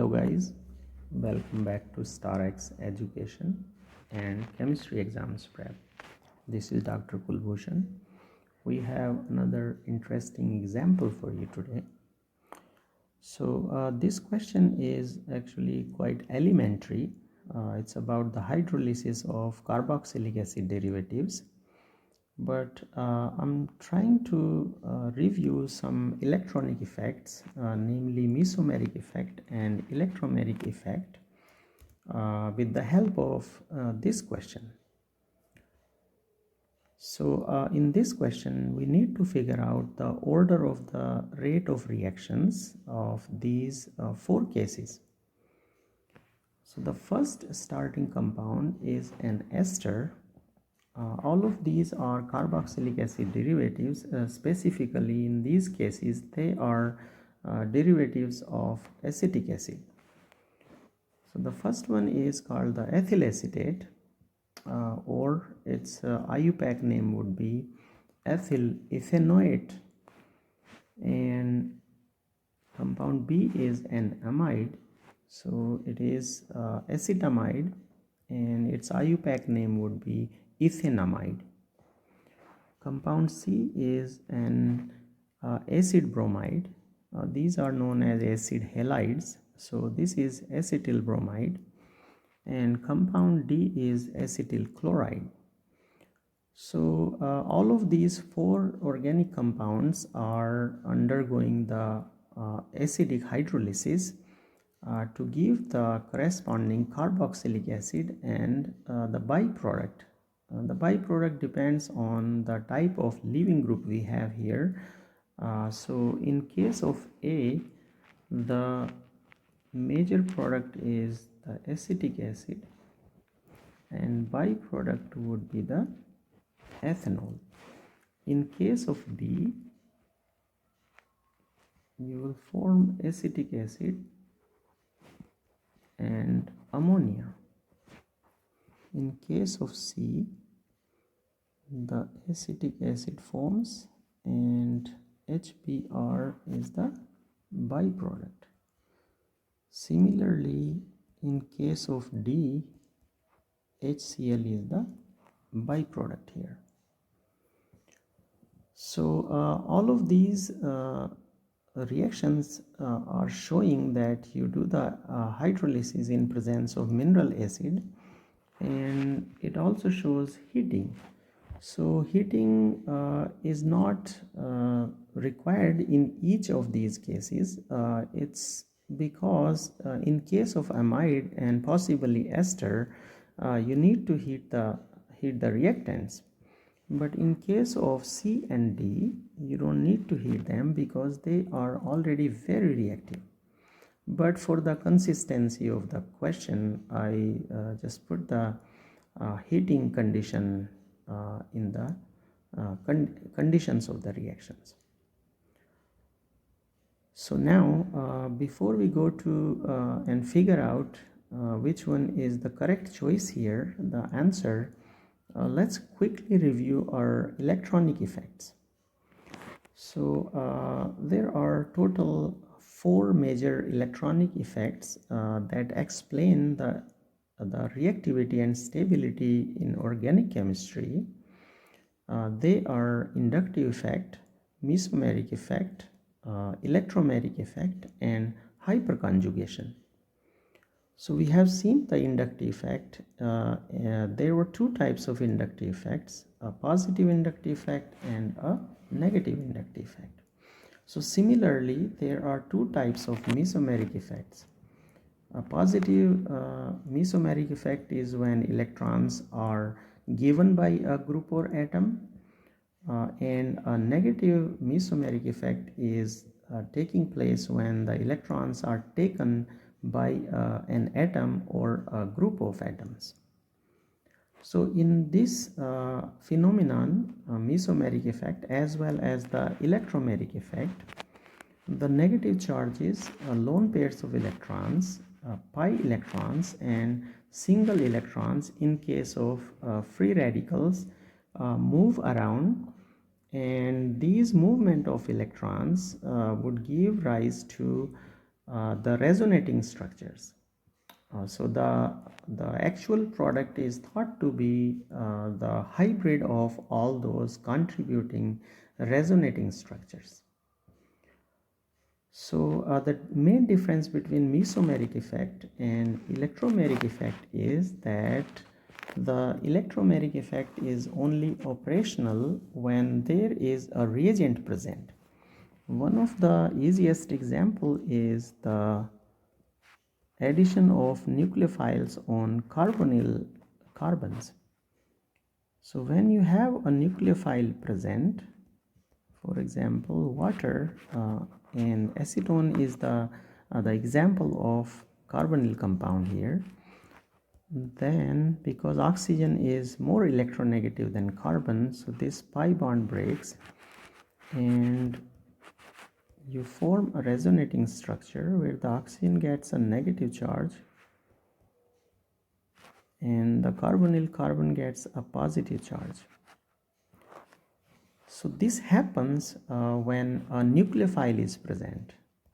Hello guys, welcome back to StarX Education and Chemistry Exams Prep. This is Dr. Kulbhushan. We have another interesting example for you today. So this question is actually quite elementary. It's about the hydrolysis of carboxylic acid derivatives. But I'm trying to review some electronic effects, namely mesomeric effect and electromeric effect with the help of this question. So in this question, we need to figure out the order of the rate of reactions of these four cases. So the first starting compound is an ester. All of these are carboxylic acid derivatives. Specifically in these cases, they are derivatives of acetic acid. So the first one is called the ethyl acetate, or its IUPAC name would be ethyl ethanoate, and compound B is an amide, so it is acetamide, and its IUPAC name would be ethanamide. Compound C is an acid bromide. These are known as acid halides, so this is acetyl bromide, and compound D is acetyl chloride. So all of these four organic compounds are undergoing the acidic hydrolysis to give the corresponding carboxylic acid and the byproduct. The byproduct depends on the type of leaving group we have here. So in case of A, the major product is the acetic acid and byproduct would be the ethanol. In case of B, you will form acetic acid and ammonia. In case of C, the acetic acid forms and HBr is the byproduct. Similarly, in case of D, HCl is the byproduct here. So all of these reactions are showing that you do the hydrolysis in presence of mineral acid, and it also shows heating. So heating is not required in each of these cases. It's because in case of amide and possibly ester, you need to heat the reactants. But in case of C and D, you don't need to heat them because they are already very reactive. But for the consistency of the question, I just put the heating condition in the conditions of the reactions. So now before we go to and figure out which one is the correct choice here, the answer, let's quickly review our electronic effects. So there are total 4 major electronic effects that explain the reactivity and stability in organic chemistry. They are inductive effect, mesomeric effect, electromeric effect, and hyperconjugation. So we have seen the inductive effect. There were 2 types of inductive effects, a positive inductive effect and a negative inductive effect. So similarly, there are 2 types of mesomeric effects. A positive mesomeric effect is when electrons are given by a group or atom, and a negative mesomeric effect is taking place when the electrons are taken by an atom or a group of atoms. So in this phenomenon, mesomeric effect as well as the electromeric effect, the negative charges, lone pairs of electrons, pi electrons and single electrons in case of free radicals move around, and these movement of electrons would give rise to the resonating structures. So the actual product is thought to be the hybrid of all those contributing resonating structures. So the main difference between mesomeric effect and electromeric effect is that the electromeric effect is only operational when there is a reagent present. One of the easiest example is the addition of nucleophiles on carbonyl carbons. So when you have a nucleophile present, for example water, and acetone is the example of carbonyl compound here, then because oxygen is more electronegative than carbon, so this pi bond breaks and you form a resonating structure where the oxygen gets a negative charge and the carbonyl carbon gets a positive charge. So this happens when a nucleophile is present.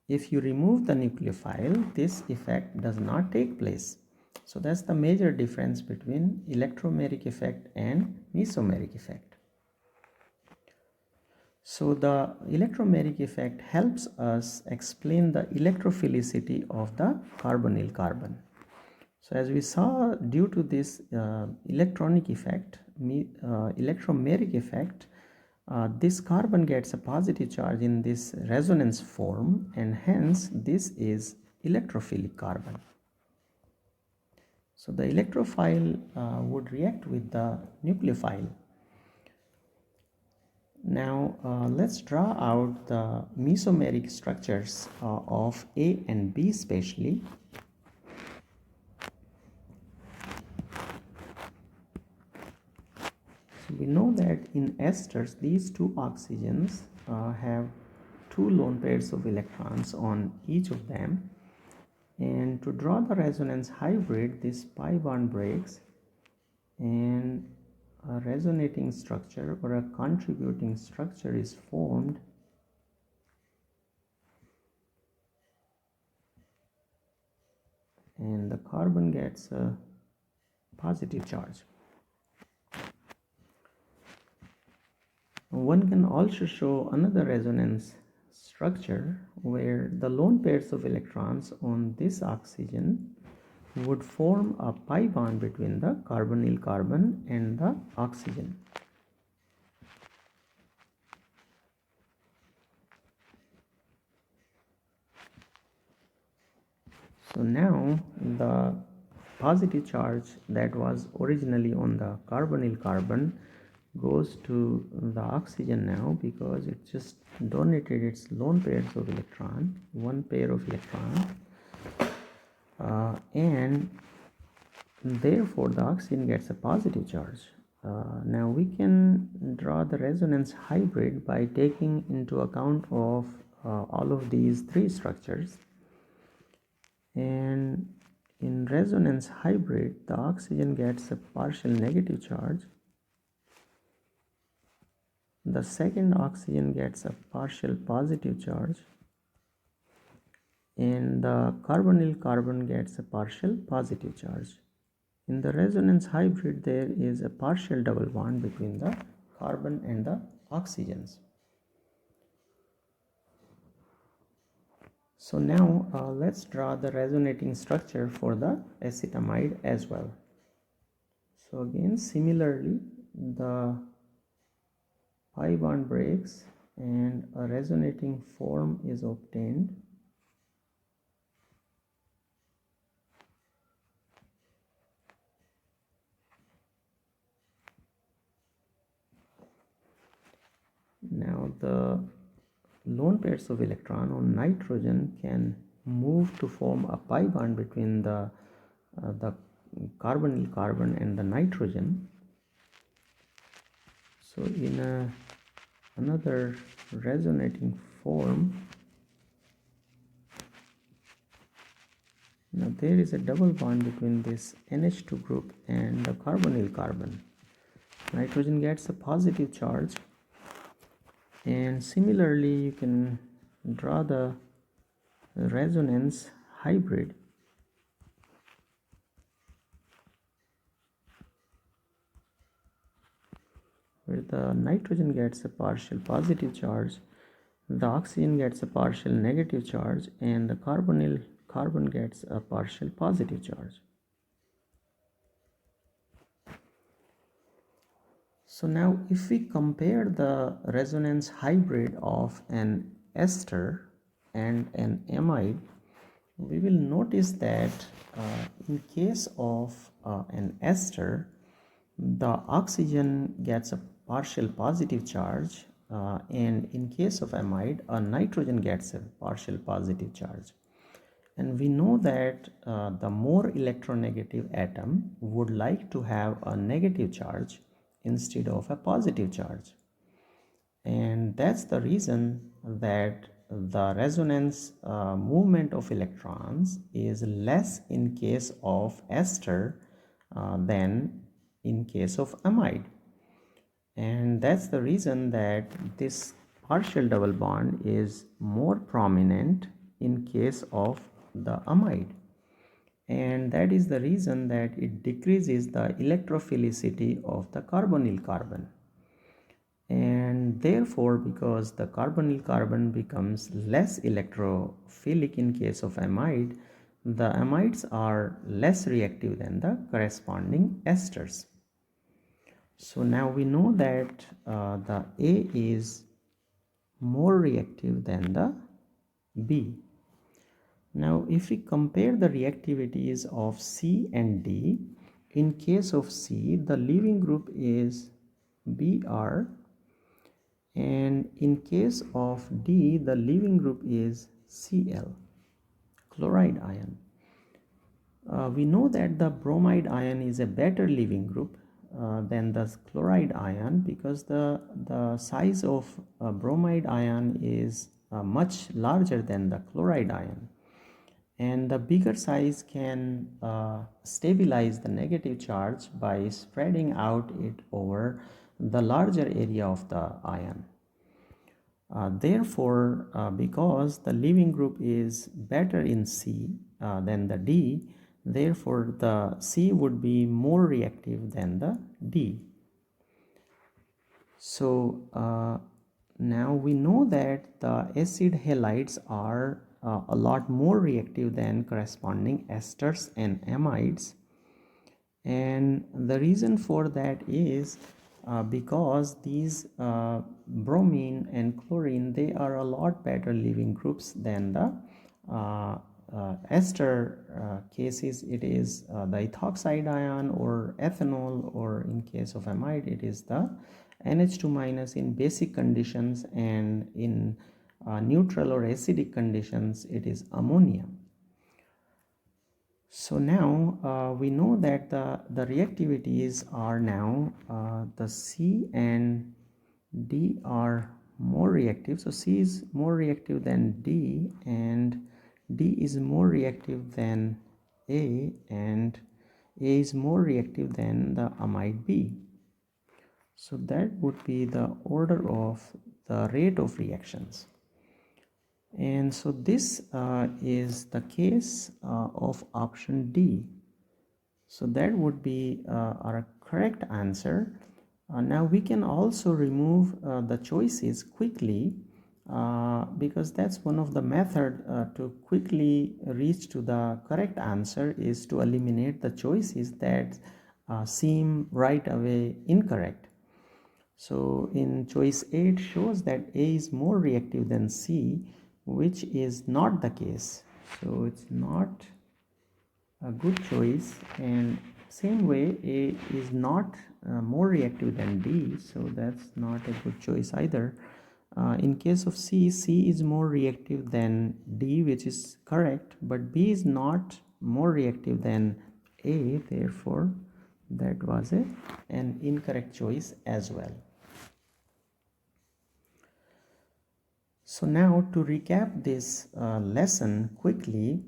If you remove the nucleophile, this effect does not take place. So that's the major difference between electromeric effect and mesomeric effect. So the electromeric effect helps us explain the electrophilicity of the carbonyl carbon. So as we saw, due to this electronic effect, electromeric effect, this carbon gets a positive charge in this resonance form, and hence this is electrophilic carbon. So the electrophile would react with the nucleophile. Now let's draw out the mesomeric structures of A and B especially. So we know that in esters these two oxygens have two lone pairs of electrons on each of them, and to draw the resonance hybrid this pi bond breaks and a resonating structure or a contributing structure is formed, and the carbon gets a positive charge. One can also show another resonance structure where the lone pairs of electrons on this oxygen would form a pi bond between the carbonyl carbon and the oxygen. So now the positive charge that was originally on the carbonyl carbon goes to the oxygen now, because it just donated its lone pairs of electron, one pair of electron, and therefore the oxygen gets a positive charge. Now we can draw the resonance hybrid by taking into account of all of these three structures, and in resonance hybrid the oxygen gets a partial negative charge, the second oxygen gets a partial positive charge, and the carbonyl carbon gets a partial positive charge. In the resonance hybrid there is a partial double bond between the carbon and the oxygens. So now let's draw the resonating structure for the acetamide as well. So again, similarly, the pi bond breaks and a resonating form is obtained. Now the lone pairs of electron on nitrogen can move to form a pi bond between the carbonyl carbon and the nitrogen. So in another resonating form, now there is a double bond between this NH2 group and the carbonyl carbon. Nitrogen gets a positive charge, and similarly you can draw the resonance hybrid, where the nitrogen gets a partial positive charge, the oxygen gets a partial negative charge, and the carbon gets a partial positive charge. So now if we compare the resonance hybrid of an ester and an amide, we will notice that in case of an ester, the oxygen gets a partial positive charge, and in case of amide, a nitrogen gets a partial positive charge. And we know that the more electronegative atom would like to have a negative charge instead of a positive charge. And that's the reason that the resonance movement of electrons is less in case of ester than in case of amide. And that's the reason that this partial double bond is more prominent in case of the amide. And that is the reason that it decreases the electrophilicity of the carbonyl carbon. And therefore, because the carbonyl carbon becomes less electrophilic in case of amide, the amides are less reactive than the corresponding esters. So now we know that the A is more reactive than the B. Now if we compare the reactivities of C and D, in case of C, the leaving group is Br, and in case of D, the leaving group is Cl, chloride ion. We know that the bromide ion is a better leaving group than the chloride ion, because the size of bromide ion is much larger than the chloride ion, and the bigger size can stabilize the negative charge by spreading out it over the larger area of the ion. Therefore, because the leaving group is better in C than the D, therefore the C would be more reactive than the D. So now we know that the acid halides are a lot more reactive than corresponding esters and amides, and the reason for that is because these bromine and chlorine, they are a lot better leaving groups than the ester cases. It is the ethoxide ion or ethanol, or in case of amide it is the NH2 minus in basic conditions, and in neutral or acidic conditions it is ammonia. So now we know that the reactivities are now the C and D are more reactive. So C is more reactive than D, and D is more reactive than A, and A is more reactive than the amide B. So that would be the order of the rate of reactions. And so this is the case of option D. So that would be our correct answer. Now we can also remove the choices quickly, because that's one of the method to quickly reach to the correct answer, is to eliminate the choices that seem right away incorrect. So in choice A, it shows that A is more reactive than C, which is not the case. So it's not a good choice, and same way A is not more reactive than D, so that's not a good choice either. In case of C, C is more reactive than D, which is correct, but B is not more reactive than A, therefore that was an incorrect choice as well. So now to recap this lesson quickly,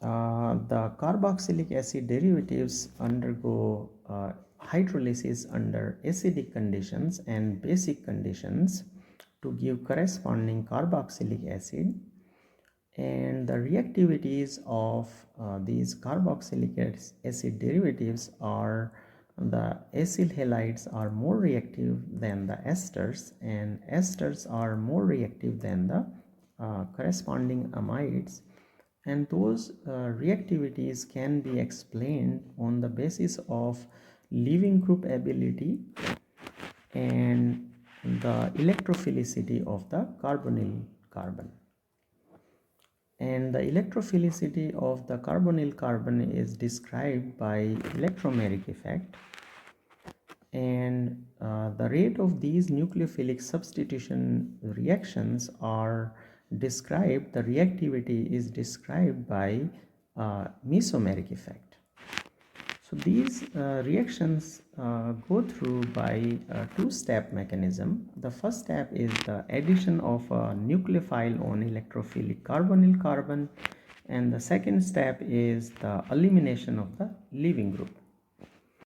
the carboxylic acid derivatives undergo hydrolysis under acidic conditions and basic conditions to give corresponding carboxylic acid. And the reactivities of these carboxylic acid derivatives are the acyl halides are more reactive than the esters, and esters are more reactive than the corresponding amides, and those reactivities can be explained on the basis of leaving group ability and the electrophilicity of the carbonyl carbon. And the electrophilicity of the carbonyl carbon is described by electromeric effect, and the rate of these nucleophilic substitution reactions are described, the reactivity is described by mesomeric effect. So these reactions go through by a two-step mechanism. The first step is the addition of a nucleophile on electrophilic carbonyl carbon, and the second step is the elimination of the leaving group.